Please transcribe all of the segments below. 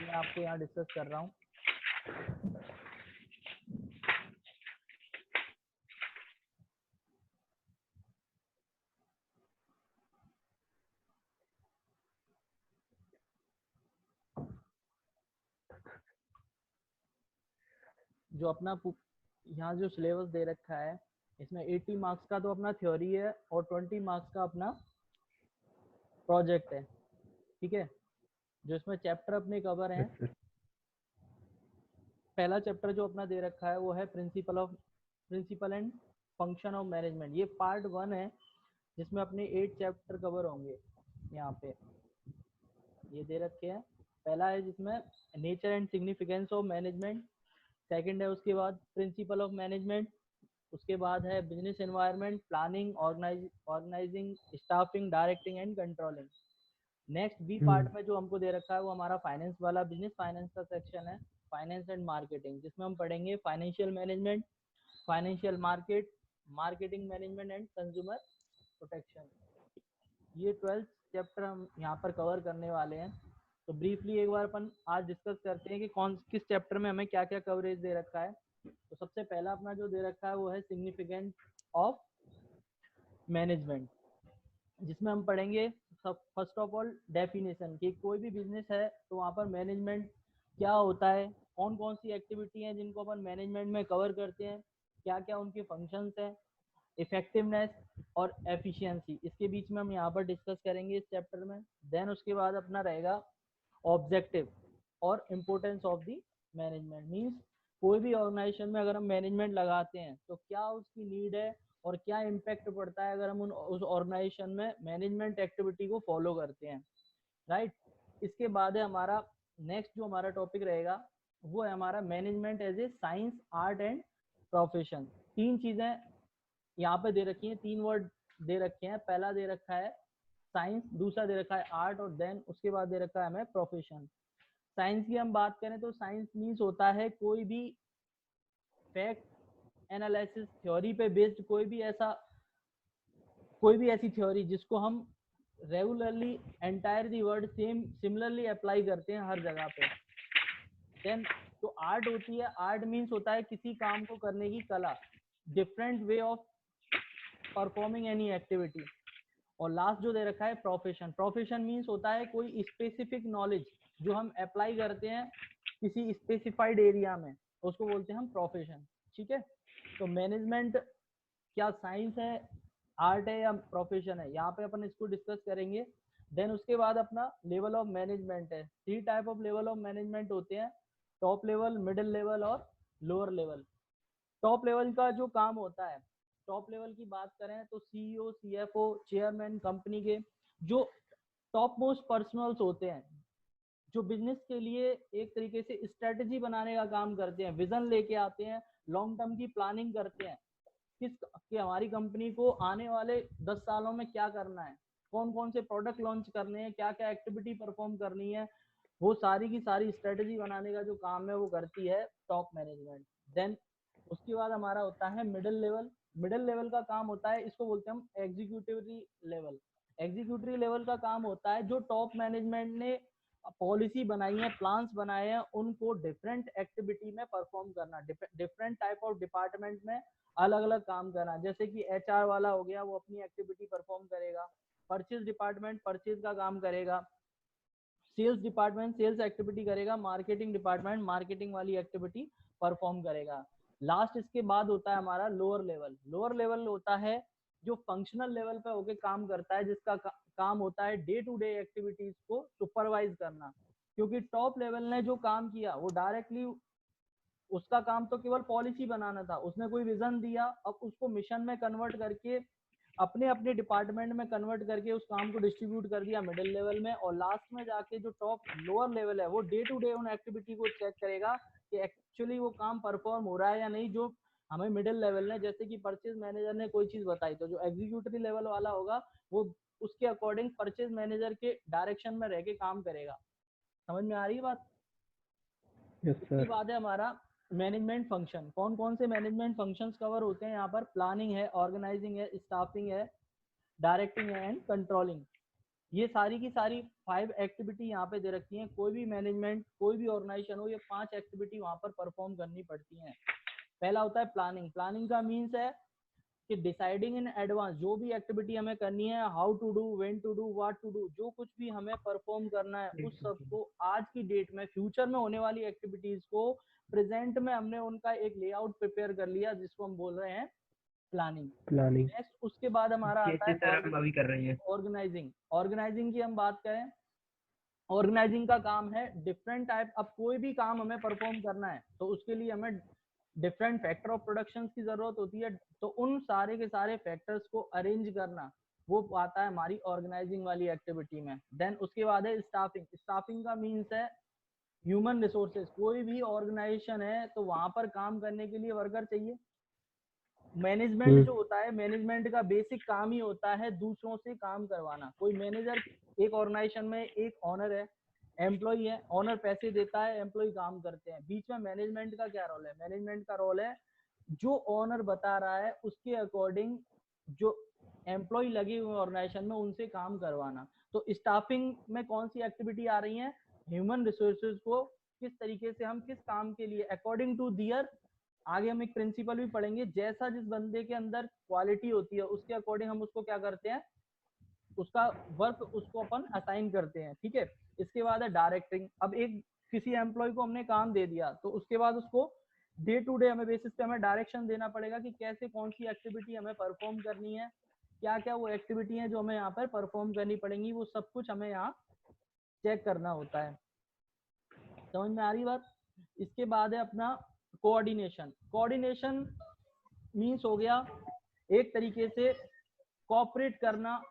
मैं आपको यहाँ डिस्कस कर रहा हूँ। जो अपना यहाँ जो सिलेबस दे रखा है इसमें 80 मार्क्स का तो अपना थ्योरी है और 20 मार्क्स का अपना प्रोजेक्ट है, ठीक है। जो इसमें चैप्टर अपने कवर हैं, पहला चैप्टर जो अपना दे रखा है वो है principle and function of management. ये पार्ट 1 है जिसमें अपने 8 चैप्टर कवर होंगे। यहाँ पे ये दे रखे हैं। पहला है जिसमें nature and significance of management, second है उसके बाद प्रिंसिपल ऑफ मैनेजमेंट, उसके बाद है business environment, planning, organising, staffing, directing and controlling. Next B part में जो हमको दे रखा है वो हमारा फाइनेंस वाला बिजनेस फाइनेंस का सेक्शन है, फाइनेंस एंड मार्केटिंग, जिसमें हम पढ़ेंगे financial management, financial market, marketing management and consumer protection. ये 12th चैप्टर हम यहाँ पर कवर करने वाले हैं। तो ब्रीफली एक बार अपन आज डिस्कस करते हैं कि किस चैप्टर में हमें क्या क्या कवरेज दे रखा है। तो सबसे पहला अपना जो दे रखा है वो है सिग्निफिकेंस ऑफ मैनेजमेंट, जिसमें हम पढ़ेंगे फर्स्ट ऑफ ऑल डेफिनेशन कि कोई भी बिजनेस है तो वहाँ पर मैनेजमेंट क्या होता है, कौन कौन सी एक्टिविटी हैं जिनको अपन मैनेजमेंट में कवर करते हैं, क्या क्या उनके फंक्शंस हैं, इफेक्टिवनेस और एफिशिएंसी, इसके बीच में हम यहाँ पर डिस्कस करेंगे इस चैप्टर में। देन उसके बाद अपना रहेगा ऑब्जेक्टिव और importance of the management. Means कोई भी ऑर्गेनाइजेशन में अगर हम मैनेजमेंट लगाते हैं तो क्या उसकी नीड है और क्या इम्पैक्ट पड़ता है अगर हम उस ऑर्गेनाइजेशन में मैनेजमेंट एक्टिविटी को फॉलो करते हैं, राइट। इसके बाद है हमारा नेक्स्ट जो हमारा टॉपिक रहेगा वो है हमारा management as a science, art and profession. 3 चीजें यहाँ पे दे रखी हैं, 3 वर्ड दे रखे हैं। पहला दे रखा है साइंस, दूसरा दे रखा है आर्ट और देन उसके बाद दे रखा है हमें प्रोफेशन। साइंस की हम बात करें तो साइंस मीन्स होता है कोई भी फैक्ट एनालिसिस थ्योरी पे बेस्ड कोई भी ऐसी थ्योरी जिसको हम regularly entire the word similarly apply करते हैं हर जगह पे। देन तो आर्ट होती है, आर्ट मीन्स होता है किसी काम को करने की कला, different way of performing any activity. और लास्ट जो दे रखा है प्रोफेशन, प्रोफेशन मीन्स होता है कोई स्पेसिफिक नॉलेज जो हम अप्लाई करते हैं किसी स्पेसिफाइड एरिया में, उसको बोलते हैं हम प्रोफेशन, ठीक है। तो मैनेजमेंट क्या साइंस है, आर्ट है या प्रोफेशन है, यहाँ पे अपन इसको डिस्कस करेंगे। देन उसके बाद अपना लेवल ऑफ मैनेजमेंट है। 3 type of level of management होते हैं, टॉप लेवल, मिडिल लेवल और लोअर लेवल। टॉप लेवल का जो काम होता है, टॉप लेवल की बात करें तो सीईओ, सीएफओ, चेयरमैन, कंपनी के जो टॉप मोस्ट पर्सनल्स होते हैं, जो बिजनेस के लिए एक तरीके से स्ट्रेटेजी बनाने का काम करते हैं, विजन लेके आते हैं, लॉन्ग टर्म की प्लानिंग करते हैं कि हमारी कंपनी को आने वाले 10 सालों में क्या करना है, कौन कौन से प्रोडक्ट लॉन्च करने हैं, क्या क्या एक्टिविटी परफॉर्म करनी है, वो सारी की सारी स्ट्रेटेजी बनाने का जो काम है वो करती है टॉप मैनेजमेंट। देन उसके बाद हमारा होता है मिडिल लेवल। मिडिल लेवल का काम होता है, इसको बोलते हैं हम एग्जीक्यूटिव लेवल। एग्जीक्यूटिव लेवल का काम होता है जो टॉप मैनेजमेंट ने पॉलिसी बनाई है, प्लान्स बनाए हैं, उनको डिफरेंट एक्टिविटी में परफॉर्म करना, डिफरेंट टाइप ऑफ डिपार्टमेंट में अलग अलग काम करना। जैसे कि एचआर वाला हो गया, वो अपनी एक्टिविटी परफॉर्म करेगा, परचेज डिपार्टमेंट परचेज का काम करेगा, सेल्स डिपार्टमेंट सेल्स एक्टिविटी करेगा, मार्केटिंग डिपार्टमेंट मार्केटिंग वाली एक्टिविटी परफॉर्म करेगा। लास्ट इसके बाद होता है हमारा लोअर लेवल। लोअर लेवल होता है जो फंक्शनल लेवल पे होके काम करता है, जिसका काम होता है डे टू डे एक्टिविटीज को सुपरवाइज करना। क्योंकि टॉप लेवल ने जो काम किया वो डायरेक्टली उसका काम तो केवल पॉलिसी बनाना था, उसने कोई विजन दिया, अब उसको मिशन में कन्वर्ट करके अपने अपने डिपार्टमेंट में कन्वर्ट करके उस काम को डिस्ट्रीब्यूट कर दिया मिडिल लेवल में। और लास्ट में जाके जो टॉप लोअर लेवल है वो डे टू डे उन एक्टिविटी को चेक करेगा कि एक्चुअली वो काम परफॉर्म हो रहा है या नहीं, जो हमें मिडिल लेवल ने, जैसे कि परचेज मैनेजर ने कोई चीज बताई तो जो एग्जीक्यूटिव लेवल वाला होगा वो उसके अकॉर्डिंग परचेज मैनेजर के डायरेक्शन में रह के काम करेगा। समझ में आ रही है बात? इसके बाद है हमारा मैनेजमेंट फंक्शन। कौन कौन से मैनेजमेंट फंक्शंस कवर होते हैं यहाँ पर? प्लानिंग है, ऑर्गेनाइजिंग है, स्टाफिंग है, डायरेक्टिंग है एंड कंट्रोलिंग। ये सारी की सारी 5 एक्टिविटी यहाँ पे दे रखी हैं। कोई भी मैनेजमेंट, कोई भी ऑर्गेनाइजेशन हो, ये 5 एक्टिविटी वहाँ पर परफॉर्म करनी पड़ती हैं। पहला होता है प्लानिंग। प्लानिंग का मीन्स है कि डिसाइडिंग इन एडवांस, जो भी एक्टिविटी हमें करनी है, how to do, when to do, what to do, जो कुछ भी हमें परफॉर्म करना है उस सबको आज की डेट में, फ्यूचर में होने वाली एक्टिविटीज को प्रेजेंट में हमने उनका एक लेआउट प्रिपेयर कर लिया, जिसको हम बोल रहे हैं प्लानिंग। नेक्स्ट उसके बाद हमारा आता है जैसे सर हम अभी कर रहे हैं ऑर्गेनाइजिंग। ऑर्गेनाइजिंग की हम बात करें, ऑर्गेनाइजिंग का काम है डिफरेंट टाइप, अब कोई भी काम हमें परफॉर्म करना है तो उसके लिए हमें डिफरेंट फैक्टर ऑफ प्रोडक्शन की जरूरत होती है, तो उन सारे के सारे फैक्टर्स को अरेंज करना, वो आता है हमारी ऑर्गेनाइजिंग वाली एक्टिविटी में। देन उसके बाद है स्टाफिंग। स्टाफिंग का मीन्स है ह्यूमन रिसोर्सेज। कोई भी ऑर्गेनाइजेशन है तो वहां पर काम करने के लिए वर्कर चाहिए। मैनेजमेंट जो होता है, मैनेजमेंट का बेसिक काम ही होता है दूसरों से काम करवाना। कोई मैनेजर, एक ऑर्गेनाइजेशन में एक ऑनर है, एम्प्लॉय है, ऑनर पैसे देता है, एम्प्लॉय काम करते हैं, बीच में मैनेजमेंट का क्या रोल है? मैनेजमेंट का रोल है जो ऑनर बता रहा है उसके अकॉर्डिंग जो एम्प्लॉय लगे हुए ऑर्गेनाइजेशन में उनसे काम करवाना। तो स्टाफिंग में कौन सी एक्टिविटी आ रही है? ह्यूमन रिसोर्सेज को किस तरीके से हम किस काम के लिए अकॉर्डिंग टू दियर, आगे हम एक प्रिंसिपल भी पढ़ेंगे, जैसा जिस बंदे के अंदर क्वालिटी होती है उसके अकॉर्डिंग हम उसको क्या करते हैं, उसका वर्क उसको अपन असाइन करते हैं। ठीक है, इसके बाद है डायरेक्टिंग। अब एक किसी एम्प्लॉय को हमने काम दे दिया तो उसके बाद उसको डे टू डे हमें बेसिस पे हमें डायरेक्शन देना पड़ेगा कि कैसे कौन सी एक्टिविटी हमें परफॉर्म करनी है, क्या क्या वो एक्टिविटी है जो हमें यहाँ पर परफॉर्म करनी पड़ेंगी, वो सब कुछ हमें यहाँ चेक करना होता है। समझ में आ रही बात? इसके बाद है अपना कोऑर्डिनेशन। कोऑर्डिनेशन मीन्स हो गया एक तरीके से कोऑपरेट करना।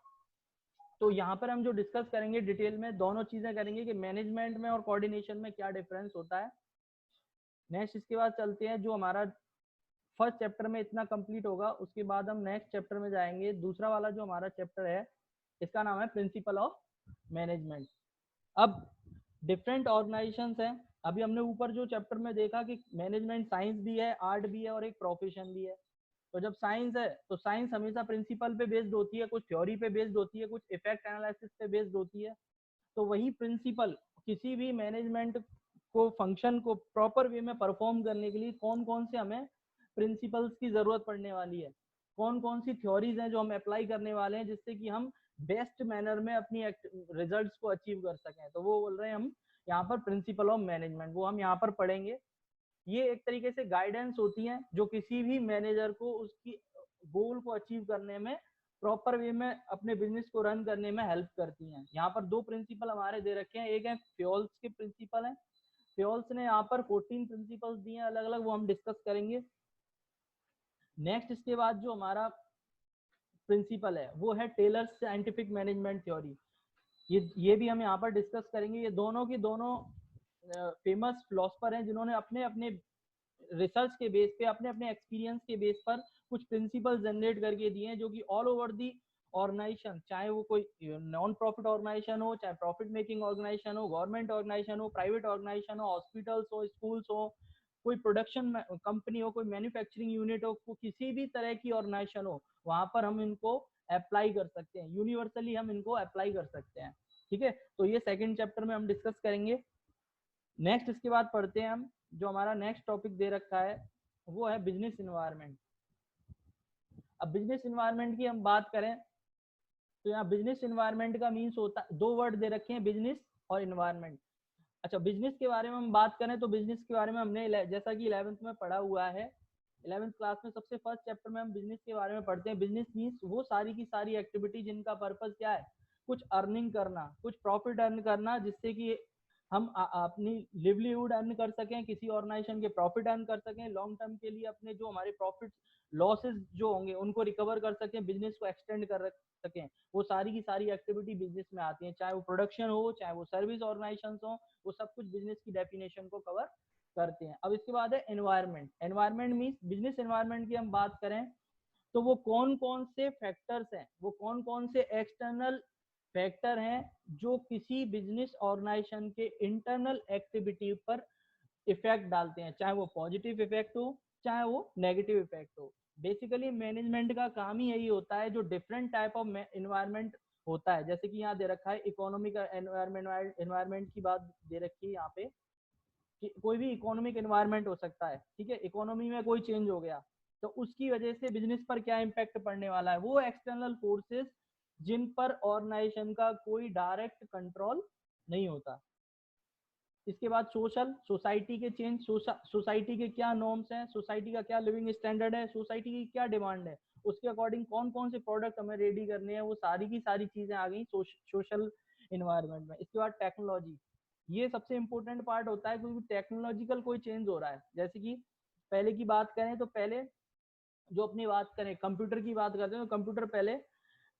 तो यहाँ पर हम जो डिस्कस करेंगे डिटेल में दोनों चीजें करेंगे कि मैनेजमेंट में और कोऑर्डिनेशन में क्या डिफरेंस होता है। नेक्स्ट इसके बाद चलते हैं, जो हमारा फर्स्ट चैप्टर में इतना कंप्लीट होगा उसके बाद हम नेक्स्ट चैप्टर में जाएंगे। दूसरा वाला जो हमारा चैप्टर है इसका नाम है प्रिंसिपल ऑफ मैनेजमेंट। अब डिफरेंट ऑर्गेनाइजेशंस हैं। अभी हमने ऊपर जो चैप्टर में देखा कि मैनेजमेंट साइंस भी है, आर्ट भी है और एक प्रोफेशन भी है। तो जब साइंस है तो साइंस हमेशा प्रिंसिपल पे बेस्ड होती है, कुछ थ्योरी पे बेस्ड होती है, कुछ इफेक्ट एनालिसिस पे बेस्ड होती है। तो वही प्रिंसिपल किसी भी मैनेजमेंट को फंक्शन को प्रॉपर वे में परफॉर्म करने के लिए कौन कौन से हमें प्रिंसिपल्स की जरूरत पड़ने वाली है, कौन कौन सी थ्योरीज हैं जो हम अप्लाई करने वाले हैं जिससे कि हम बेस्ट मैनर में अपनी रिजल्ट्स को अचीव कर सकें। तो वो बोल रहे हैं हम यहाँ पर प्रिंसिपल ऑफ मैनेजमेंट, वो हम यहाँ पर पढ़ेंगे। ये एक तरीके से गाइडेंस होती है जो किसी भी मैनेजर को उसकी गोल को अचीव करने में प्रॉपर वे में अपने बिजनेस को रन करने में हेल्प करती हैं। यहाँ पर दो प्रिंसिपल हमारे दे रखे हैं, एक है फ्योल्स के प्रिंसिपल है, फ्योल्स ने यहाँ पर 14 प्रिंसिपल्स दिए हैं अलग अलग, वो हम डिस्कस करेंगे। नेक्स्ट इसके बाद जो हमारा प्रिंसिपल है वो है टेलर्स साइंटिफिक मैनेजमेंट थ्योरी। ये भी हम यहाँ पर डिस्कस करेंगे। ये दोनों की दोनों फेमस फिलोसफर हैं जिन्होंने अपने अपने रिसर्च के बेस पे, अपने अपने एक्सपीरियंस के बेस पर कुछ प्रिंसिपल जनरेट करके दिए हैं जो कि ऑल ओवर दी ऑर्गेनाइजेशन, चाहे वो कोई नॉन प्रॉफिट ऑर्गेनाइजेशन हो, चाहे प्रॉफिट मेकिंग ऑर्गेनाइजेशन हो, गवर्नमेंट ऑर्गेनाइजेशन हो, प्राइवेट ऑर्गेनाइजेशन हो, हॉस्पिटल्स हो, स्कूल्स हो, कोई प्रोडक्शन कंपनी हो, कोई मैन्युफैक्चरिंग यूनिट हो, किसी भी तरह की ऑर्गेनाइजेशन हो, वहां पर हम इनको अप्लाई कर सकते हैं, यूनिवर्सली हम इनको अप्लाई कर सकते हैं। ठीक है, तो ये सेकंड चैप्टर में हम डिस्कस करेंगे। नेक्स्ट इसके बाद पढ़ते हैं हम, जो हमारा नेक्स्ट टॉपिक दे रखा है वो है बिजनेस इन्वायरमेंट। अब बिजनेस इन्वायरमेंट की हम बात करें तो यहाँ बिजनेस इन्वायरमेंट का मीन्स होता है, दो वर्ड दे रखे हैं, बिजनेस और इन्वायरमेंट। अच्छा, बिजनेस के बारे में हम बात करें तो बिजनेस के बारे में हमने जैसा कि 11th में पढ़ा हुआ है, 11th क्लास में सबसे फर्स्ट चैप्टर में हम बिजनेस के बारे में पढ़ते हैं। बिजनेस मीन्स वो सारी की सारी एक्टिविटी जिनका पर्पस क्या है, कुछ अर्निंग करना, कुछ प्रॉफिट अर्न करना, जिससे कि हम अपनी लिवलीहुड अर्न कर सकें, किसी ऑर्गेनाइजेशन के प्रॉफिट अर्न कर सकें, लॉन्ग टर्म के लिए अपने जो हमारे प्रॉफिट लॉसेस जो होंगे उनको रिकवर कर सकें, बिजनेस को एक्सटेंड कर सकें। वो सारी की सारी एक्टिविटी बिजनेस में आती है, चाहे वो प्रोडक्शन हो, चाहे वो सर्विस ऑर्गेनाइजेशन हो, वो सब कुछ बिजनेस की डेफिनेशन को कवर करते हैं। अब इसके बाद है environment. Environment means business environment की हम बात करें तो वो कौन कौन से फैक्टर्स हैं, वो कौन कौन से एक्सटर्नल फैक्टर हैं जो किसी बिजनेस ऑर्गेनाइजेशन के इंटरनल एक्टिविटी पर इफेक्ट डालते हैं, चाहे वो पॉजिटिव इफेक्ट हो चाहे वो नेगेटिव इफेक्ट हो। बेसिकली मैनेजमेंट का काम ही यही होता है, जो डिफरेंट टाइप ऑफ इन्वायरमेंट होता है। जैसे कि यहाँ दे रखा है इकोनॉमिक एनवायरमेंट की बात दे रखी है यहाँ पे कि कोई भी इकोनॉमिक एनवायरमेंट हो सकता है, ठीक है, इकोनॉमी में कोई चेंज हो गया तो उसकी वजह से बिजनेस पर क्या इम्पैक्ट पड़ने वाला है, वो एक्सटर्नल फोर्सेस जिन पर ऑर्गेनाइजेशन का कोई डायरेक्ट कंट्रोल नहीं होता। इसके बाद सोशल, सोसाइटी के चेंज, सोसाइटी के क्या नॉर्म्स हैं, सोसाइटी का क्या लिविंग स्टैंडर्ड है, सोसाइटी की क्या डिमांड है, उसके अकॉर्डिंग कौन कौन से प्रोडक्ट हमें रेडी करने हैं, वो सारी की सारी चीजें आ गई सोशल इन्वायरमेंट में। इसके बाद टेक्नोलॉजी, ये सबसे इंपॉर्टेंट पार्ट होता है क्योंकि टेक्नोलॉजिकल कोई चेंज हो रहा है। जैसे कि पहले की बात करें तो पहले जो अपनी बात करें कंप्यूटर की बात करते हैं तो कंप्यूटर पहले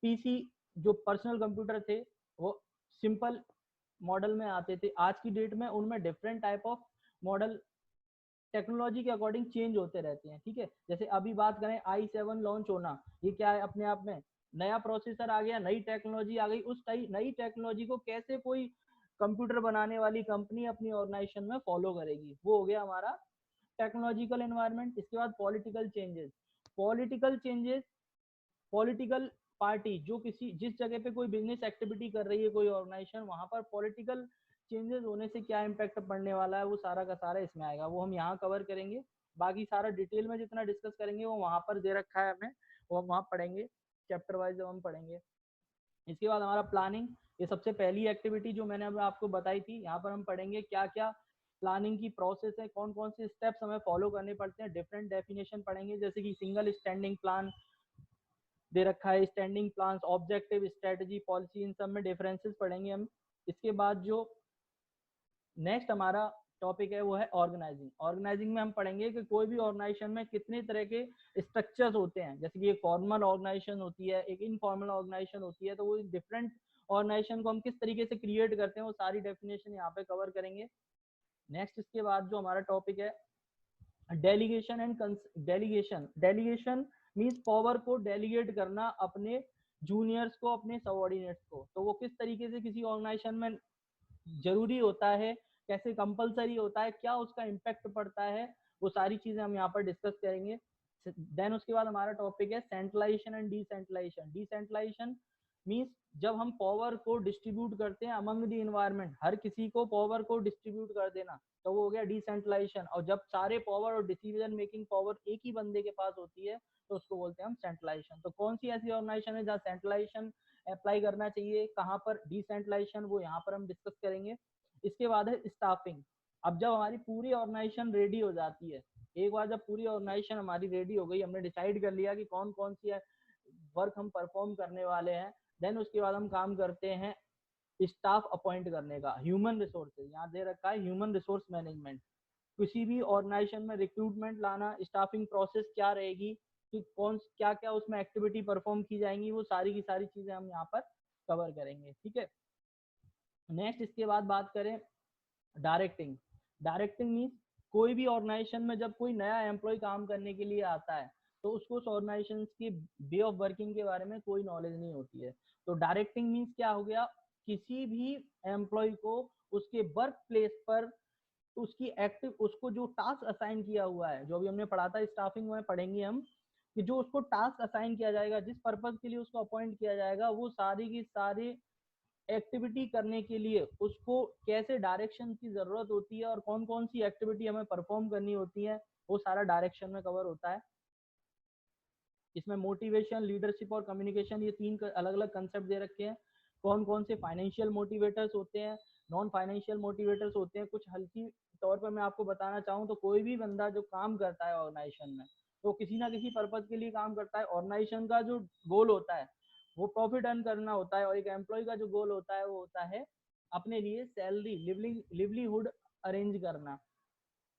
पीसी जो पर्सनल कंप्यूटर थे वो सिंपल मॉडल में आते थे। आज की डेट में उनमें different type of model technology के अकॉर्डिंग चेंज होते रहते हैं, ठीक है। जैसे अभी बात करें i7 लॉन्च होना, ये क्या है, अपने आप में नया प्रोसेसर आ गया, नई टेक्नोलॉजी आ गई। उस नई टेक्नोलॉजी को कैसे कोई कंप्यूटर बनाने वाली कंपनी अपनी ऑर्गेनाइजेशन में फॉलो करेगी, वो हो गया हमारा टेक्नोलॉजिकल एनवायरनमेंट। इसके बाद political changes, political changes, political party जो किसी जिस जगह पे कोई बिजनेस एक्टिविटी कर रही है कोई ऑर्गेनाइजेशन, वहां पर पॉलिटिकल चेंजेस होने से क्या इम्पैक्ट पड़ने वाला है, वो सारा का सारा इसमें आएगा, वो हम यहाँ कवर करेंगे। बाकी सारा डिटेल में जितना डिस्कस करेंगे वो वहां पर दे रखा है हमें, वो हम वहाँ पढ़ेंगे चैप्टर वाइज जब हम पढ़ेंगे। इसके बाद हमारा प्लानिंग, ये सबसे पहली एक्टिविटी जो मैंने आपको बताई थी। यहाँ पर हम पढ़ेंगे क्या क्या प्लानिंग की प्रोसेस है, कौन कौन से स्टेप्स हमें फॉलो करने पड़ते हैं, डिफरेंट डेफिनेशन पढ़ेंगे। जैसे कि सिंगल स्टैंडिंग प्लान दे रखा है, standing plan, objective, strategy, policy, इन सब में डिफरेंसेस पढ़ेंगे हम। इसके बाद जो नेक्स्ट हमारा टॉपिक है वो है ऑर्गेनाइजिंग। ऑर्गेनाइजिंग में हम पढ़ेंगे कि कोई भी ऑर्गेनाइजेशन में कितने तरह के स्ट्रक्चर्स होते हैं। जैसे कि एक फॉर्मल ऑर्गेनाइजेशन होती है, एक इनफॉर्मल ऑर्गेनाइजेशन होती है, तो वो डिफरेंट ऑर्गेनाइजेशन को हम किस तरीके से क्रिएट करते हैं वो सारी डेफिनेशन यहाँ पे कवर करेंगे। नेक्स्ट इसके बाद जो हमारा टॉपिक है delegation and delegation, delegation means power को डेलीगेट करना अपने जूनियर्स को, अपने सबऑर्डिनेट्स को। तो वो किस तरीके से किसी ऑर्गेनाइजेशन में जरूरी होता है, कैसे कंपलसरी होता है, क्या उसका इम्पैक्ट पड़ता है, वो सारी चीजें हम यहाँ पर डिस्कस करेंगे। देन उसके बाद हमारा टॉपिक है centralisation and decentralisation. Decentralisation means जब हम पावर को डिस्ट्रीब्यूट करते हैं अमंग द इन्वायरमेंट, हर किसी को पावर को डिस्ट्रीब्यूट कर देना, तो वो हो गया डिसेंट्रलाइजेशन। और जब सारे पावर और डिसीजन मेकिंग पावर एक ही बंदे के पास होती है तो उसको बोलते हैं हम सेंट्रलाइजेशन। तो कौन सी ऐसी ऑर्गेनाइजेशन है जहाँ सेंट्रलाइजेशन अप्लाई करना चाहिए, कहाँ पर डिसेंट्रलाइजेशन, वो यहाँ पर हम डिस्कस करेंगे। इसके बाद है स्टाफिंग। अब जब हमारी पूरी ऑर्गेनाइजेशन रेडी हो जाती है, एक बार जब पूरी ऑर्गेनाइजेशन हमारी रेडी हो गई, हमने डिसाइड कर लिया कि कौन कौन सी वर्क हम परफॉर्म करने वाले हैं, देन उसके बाद हम काम करते हैं स्टाफ अपॉइंट करने का। ह्यूमन रिसोर्सेज यहाँ दे रखा है, ह्यूमन रिसोर्स मैनेजमेंट। किसी भी ऑर्गेनाइजेशन में रिक्रूटमेंट लाना, स्टाफिंग प्रोसेस क्या रहेगी, कि कौन क्या क्या उसमें एक्टिविटी परफॉर्म की जाएंगी, वो सारी की सारी चीजें हम यहाँ पर कवर करेंगे, ठीक है। नेक्स्ट इसके बाद बात करें डायरेक्टिंग। डायरेक्टिंग मीन्स कोई भी ऑर्गेनाइजेशन में जब कोई नया एम्प्लॉय काम करने के लिए आता है तो उसको उस ऑर्गेनाइजेशन की वे ऑफ वर्किंग के बारे में कोई नॉलेज नहीं होती है। तो डायरेक्टिंग मीन्स क्या हो गया, किसी भी एम्प्लॉय को उसके वर्क प्लेस पर उसकी एक्टिव, उसको जो टास्क असाइन किया हुआ है, जो अभी हमने पढ़ा था स्टाफिंग में पढ़ेंगे हम, कि जो उसको टास्क असाइन किया जाएगा, जिस पर्पज के लिए उसको अपॉइंट किया जाएगा, वो सारी की सारी एक्टिविटी करने के लिए उसको कैसे डायरेक्शन की जरूरत होती है और कौन कौन सी एक्टिविटी हमें परफॉर्म करनी होती है, वो सारा डायरेक्शन में कवर होता है। इसमें मोटिवेशन, लीडरशिप और कम्युनिकेशन, ये तीन अलग अलग कंसेप्ट दे रखे हैं। कौन कौन से फाइनेंशियल मोटिवेटर्स होते हैं, नॉन फाइनेंशियल मोटिवेटर्स होते हैं। कुछ हल्की तौर पर मैं आपको बताना चाहूँ तो कोई भी बंदा जो काम करता है ऑर्गेनाइजेशन में, तो किसी ना किसी पर्पज के लिए काम करता है। ऑर्गेनाइजेशन का जो गोल होता है वो प्रॉफिट अर्न करना होता है, और एक एम्प्लॉय का जो गोल होता है वो होता है अपने लिए सैलरी, लिवलीहुड अरेंज करना।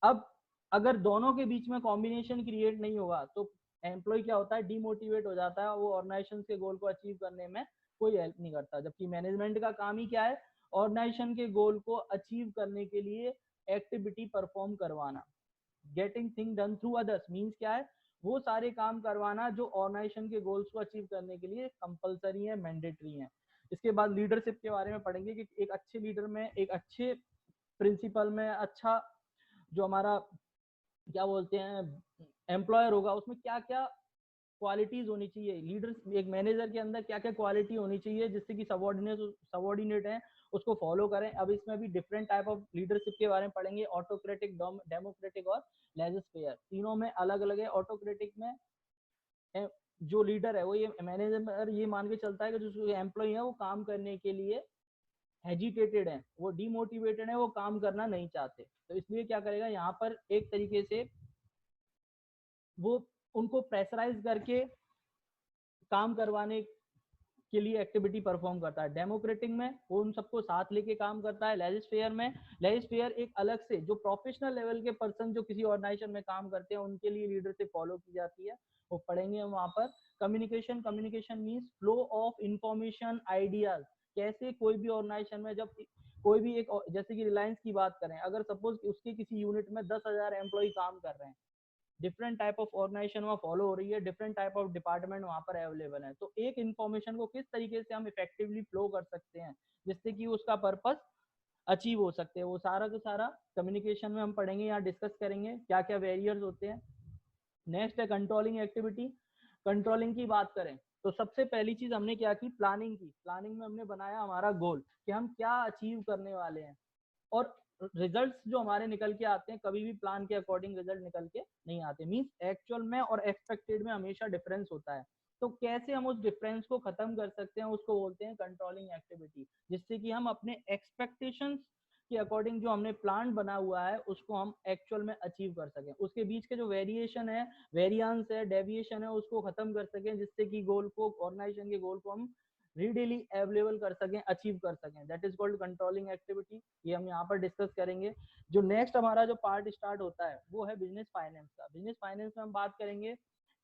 अब अगर दोनों के बीच में कॉम्बिनेशन क्रिएट नहीं होगा तो एम्प्लॉय क्या होता है, डिमोटिवेट हो जाता है, वो ऑर्गेनाइजेशन के गोल को अचीव करने में कोई हेल्प नहीं करता। जबकि मैनेजमेंट का काम ही क्या है, ऑर्गेनाइजेशन के गोल को अचीव करने के लिए एक्टिविटी परफॉर्म करवाना। Getting thing done through others means क्या है, वो सारे काम करवाना जो ऑर्गेनाइजेशन के गोल्स को अचीव करने के लिए कंपलसरी है, मैंडेटरी है। इसके बाद लीडरशिप के बारे में पढ़ेंगे कि एक अच्छे लीडर में, एक अच्छे प्रिंसिपल में, अच्छा जो हमारा क्या बोलते हैं एम्प्लॉयर होगा, उसमें क्या क्या क्वालिटीज होनी चाहिए, लीडर एक मैनेजर के अंदर क्या क्या क्वालिटी होनी चाहिए जिससे कि सबॉर्डिनेट है उसको फॉलो करें। अब इसमें भी डिफरेंट टाइप ऑफ लीडरशिप के बारे में पढ़ेंगे, ऑटोक्रेटिक, डेमोक्रेटिक और लेजिस फेयर। तीनों में अलग अलग है। ऑटोक्रेटिक में जो लीडर है वो ये मैनेजर ये मान के चलता है कि जो एम्प्लॉय है वो काम करने के लिए हेजिटेटेड है, वो डिमोटिवेटेड है, वो काम करना नहीं चाहते, तो इसलिए क्या करेगा यहाँ पर एक तरीके से वो उनको प्रेशराइज करके काम करवाने के लिए एक्टिविटी परफॉर्म करता है। डेमोक्रेटिक में वो उन सबको साथ लेके काम करता है। लेजिस फेयर एक अलग से जो प्रोफेशनल लेवल के पर्सन जो किसी ऑर्गेनाइजेशन में काम करते हैं उनके लिए लीडरशिप फॉलो की जाती है, वो पढ़ेंगे हम वहां पर। Communication means flow of information, ideas. कैसे कोई भी ऑर्गेनाइजेशन में जब कोई भी एक, जैसे कि रिलायंस की बात करें, अगर सपोज उसके किसी यूनिट में 10,000 एम्प्लॉय काम कर रहे हैं, डिफरेंट टाइप ऑफ ऑर्गेनाइजेशन वहाँ फॉलो हो रही है, डिफरेंट टाइप ऑफ डिपार्टमेंट वहाँ पर अवेलेबल है, तो एक इन्फॉर्मेशन को किस तरीके से हम इफेक्टिवली फ्लो कर सकते हैं जिससे कि उसका पर्पस अचीव हो सकते हैं, वो सारा का सारा कम्युनिकेशन में हम पढ़ेंगे, यहाँ डिस्कस करेंगे क्या क्या बैरियर्स होते हैं। नेक्स्ट है कंट्रोलिंग एक्टिविटी। कंट्रोलिंग की बात करें तो सबसे पहली चीज हमने क्या की, प्लानिंग की। प्लानिंग में हमने बनाया हमारा गोल कि हम क्या अचीव करने वाले हैं, और रिजल्ट्स जो हमारे निकल के आते हैं कभी भी प्लान के अकॉर्डिंग रिजल्ट निकल के नहीं आते, मींस एक्चुअल में और एक्सपेक्टेड में हमेशा डिफरेंस होता है। तो कैसे हम उस डिफरेंस को खत्म कर सकते हैं, उसको बोलते हैं कंट्रोलिंग एक्टिविटी, जिससे कि हम अपने एक्सपेक्टेशंस के अकॉर्डिंग जो हमने प्लान बना हुआ है उसको हम एक्चुअल में अचीव कर सकें, उसके बीच के जो वेरिएशन है, वेरिएंस है, डेविएशन है, उसको खत्म कर सकें, जिससे कि गोल को, ऑर्गेनाइजेशन के गोल को हम रीडेली अवेलेबल कर सकें, अचीव कर सकें। That is called controlling activity. ये हम यहाँ पर डिस्कस करेंगे। जो नेक्स्ट हमारा जो पार्ट स्टार्ट होता है वो है बिजनेस फाइनेंस का। बिजनेस फाइनेंस में हम बात करेंगे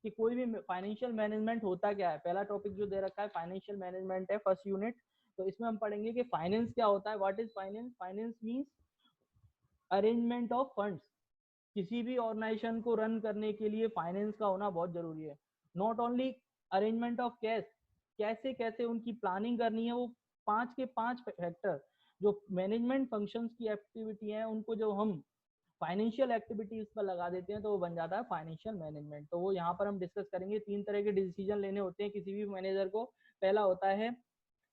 कि कोई भी फाइनेंशियल मैनेजमेंट होता क्या है। पहला टॉपिक जो दे रखा है फाइनेंशियल मैनेजमेंट है, फर्स्ट यूनिट। तो इसमें हम पढ़ेंगे कि फाइनेंस क्या होता है, what is finance. Finance means arrangement of funds. किसी भी ऑर्गेनाइजेशन को रन करने के लिए फाइनेंस का होना बहुत जरूरी है। Not only arrangement of cash, कैसे कैसे उनकी प्लानिंग करनी है, वो 5 के 5 फैक्टर जो मैनेजमेंट फंक्शंस की एक्टिविटी है उनको जो हम फाइनेंशियल एक्टिविटीज पर लगा देते हैं तो वो बन जाता है फाइनेंशियल मैनेजमेंट। तो वो यहाँ पर हम डिस्कस करेंगे। 3 तरह के डिसीजन लेने होते हैं किसी भी मैनेजर को। पहला होता है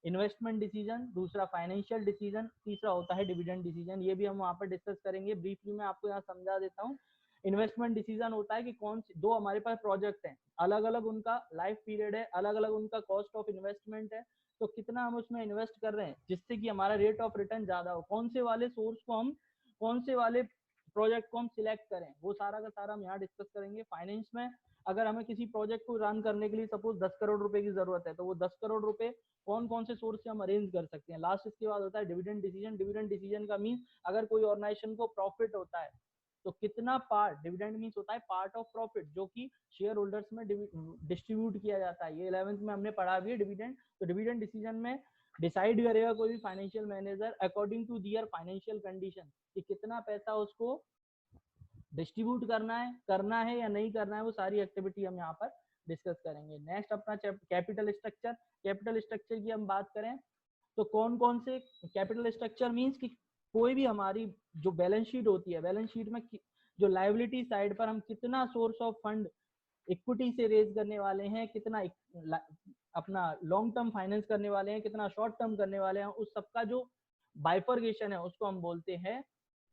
इन्वेस्टमेंट डिसीजन, दूसरा फाइनेंशियल डिसीजन, तीसरा होता है डिविडेंड डिसीजन। ये भी हम वहाँ पर डिस्कस करेंगे। ब्रीफली मैं आपको यहाँ समझा देता हूँ। इन्वेस्टमेंट डिसीजन होता है कि कौन सी दो हमारे पास प्रोजेक्ट हैं, अलग अलग उनका लाइफ पीरियड है, अलग अलग उनका कॉस्ट ऑफ इन्वेस्टमेंट है, तो कितना हम उसमें इन्वेस्ट कर रहे हैं जिससे कि हमारा रेट ऑफ रिटर्न ज्यादा हो, कौन से वाले सोर्स को हम, कौन से वाले प्रोजेक्ट को हम सिलेक्ट करें, वो सारा का सारा हम यहाँ डिस्कस करेंगे। फाइनेंस में अगर हमें किसी प्रोजेक्ट को रन करने के लिए सपोज 10 करोड़ रुपए की जरूरत है, तो वो 10 करोड़ रुपए कौन कौन से सोर्स से हम अरेंज कर सकते हैं। लास्ट इसके बाद होता है डिविडेंड डिसीजन। डिविडेंड डिसीजन का मीन अगर कोई ऑर्गेनाइजेशन को प्रॉफिट होता है तो कितना पार्ट, डिविडेंड मीन्स होता है पार्ट ऑफ प्रॉफिट जो कि शेयर होल्डर्स में डिस्ट्रीब्यूट किया जाता है। ये 11th में हमने पढ़ा भी है डिविडेंड। तो डिविडेंड डिसीजन में डिसाइड करेगा कोई भी financial manager according to their financial condition कि कितना पैसा उसको डिस्ट्रीब्यूट करना है या नहीं करना है, वो सारी एक्टिविटी हम यहाँ पर डिस्कस करेंगे। नेक्स्ट अपना कैपिटल स्ट्रक्चर। कैपिटल स्ट्रक्चर की हम बात करें तो कौन कौन से कैपिटल स्ट्रक्चर मींस कि कोई भी हमारी जो बैलेंस शीट होती है, बैलेंस शीट में जो लायबिलिटी साइड पर हम कितना सोर्स ऑफ फंड इक्विटी से रेज करने वाले हैं, कितना अपना लॉन्ग टर्म फाइनेंस करने वाले हैं, कितना शॉर्ट टर्म करने वाले हैं, उस सबका जो बाइफर्गेशन है उसको हम बोलते हैं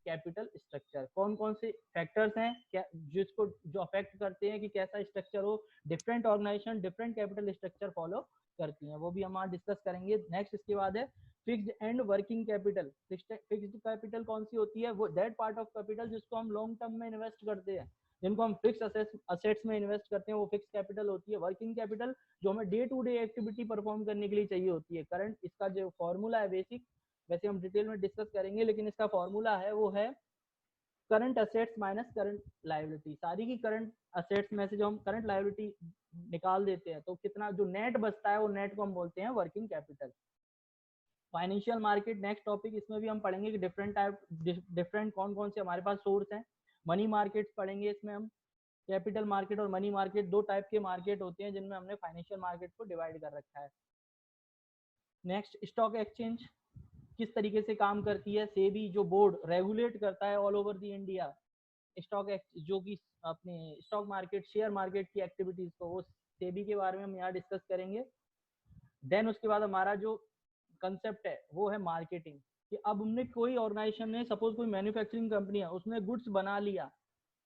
कैपिटल स्ट्रक्चर। कौन कौन से फैक्टर्स हैं क्या जिसको जो अफेक्ट करते हैं कि कैसा स्ट्रक्चर हो। Different organisation different capital structure follow करती हैं, वो भी हम आज डिस्कस करेंगे। नेक्स्ट इसके बाद है fixed and working capital. Fixed capital कौन सी होती है, वो दैट पार्ट ऑफ कैपिटल जिसको हम लॉन्ग टर्म में इन्वेस्ट करते हैं, जिनको हम फिक्स असेट्स में इन्वेस्ट करते हैं, वो फिक्स कैपिटल होती है। वर्किंग कैपिटल जो हमें day to day activity perform करने के लिए चाहिए होती है। करंट इसका जो फॉर्मूला है बेसिक, वैसे हम डिटेल में डिस्कस करेंगे, लेकिन इसका फॉर्मूला है वो है current assets minus current liability. सारी की करंट असेट्स में से जो हम करंट लायबिलिटी निकाल देते हैं तो कितना जो नेट बचता है वो नेट को हम बोलते हैं working capital. Financial market next topic. इसमें भी हम पढ़ेंगे कि डिफरेंट कौन कौन से हमारे पास सोर्स हैं। मनी मार्केट पढ़ेंगे इसमें हम। कैपिटल मार्केट और मनी मार्केट दो टाइप के मार्केट होते हैं जिनमें हमने फाइनेंशियल मार्केट को डिवाइड कर रखा है। नेक्स्ट स्टॉक एक्सचेंज किस तरीके से काम करती है। सेबी जो बोर्ड रेगुलेट करता है all over the India stock जो कि अपने स्टॉक मार्केट शेयर मार्केट की एक्टिविटीज को, वो सेबी के बारे में हम यहाँ डिस्कस करेंगे। देन उसके बाद हमारा जो कंसेप्ट है वो है मार्केटिंग, कि अब हमने कोई ऑर्गेनाइजेशन ने, सपोज कोई मैन्युफैक्चरिंग कंपनी है, उसने गुड्स बना लिया,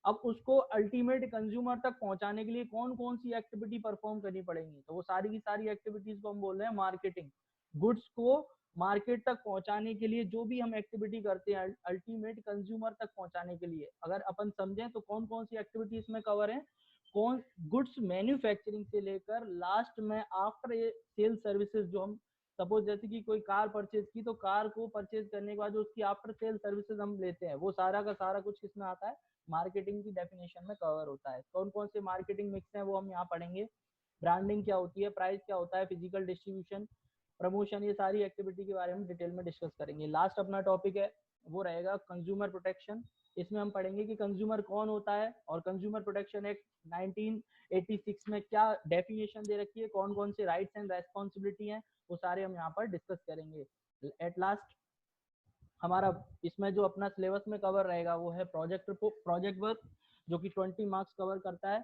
अब उसको अल्टीमेट कंज्यूमर तक पहुंचाने के लिए कौन कौन सी एक्टिविटी परफॉर्म करनी पड़ेंगी, तो वो सारी की सारी एक्टिविटीज को हम बोल रहे हैं मार्केटिंग। गुड्स को मार्केट तक पहुंचाने के लिए जो भी हम एक्टिविटी करते हैं अल्टीमेट कंज्यूमर तक पहुंचाने के लिए, अगर अपन समझें तो कौन कौन सी एक्टिविटी इसमें कवर है, कौन गुड्स मैन्युफैक्चरिंग से लेकर लास्ट में आफ्टर सेल सर्विसेज, जो हम सपोज जैसे कि कोई कार परचेज की, तो कार को परचेज करने के बाद जो उसकी आफ्टर सेल सर्विसेज हम लेते हैं, वो सारा का सारा कुछ किसमें आता है, मार्केटिंग की डेफिनेशन में कवर होता है। कौन कौन से मार्केटिंग मिक्स हैं वो हम यहाँ पढ़ेंगे, ब्रांडिंग क्या होती है, प्राइस क्या होता है, फिजिकल डिस्ट्रीब्यूशन, प्रमोशन, ये सारी एक्टिविटी के बारे में डिटेल में डिस्कस करेंगे। लास्ट अपना टॉपिक है वो रहेगा कंज्यूमर प्रोटेक्शन। इसमें हम पढ़ेंगे कि कंज्यूमर कौन होता है और कंज्यूमर प्रोटेक्शन एक्ट 1986 में क्या डेफिनेशन दे रखी है, कौन कौन से राइट्स एंड रेस्पॉन्सिबिलिटी हैं, वो सारे हम यहाँ पर डिस्कस करेंगे। एट लास्ट हमारा इसमें जो अपना सिलेबस में कवर रहेगा वो है प्रोजेक्ट वर्क, जो कि 20 मार्क्स कवर करता है।